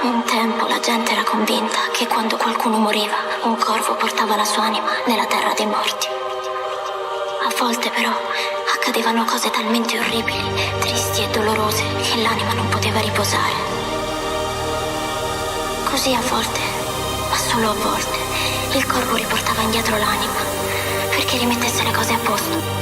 Un tempo la gente era convinta che quando qualcuno moriva, un corvo portava la sua anima nella terra dei morti. A volte però accadevano cose talmente orribili, tristi e dolorose che l'anima non poteva riposare. Così a volte, ma solo a volte, il corvo riportava indietro l'anima perché rimettesse le cose a posto.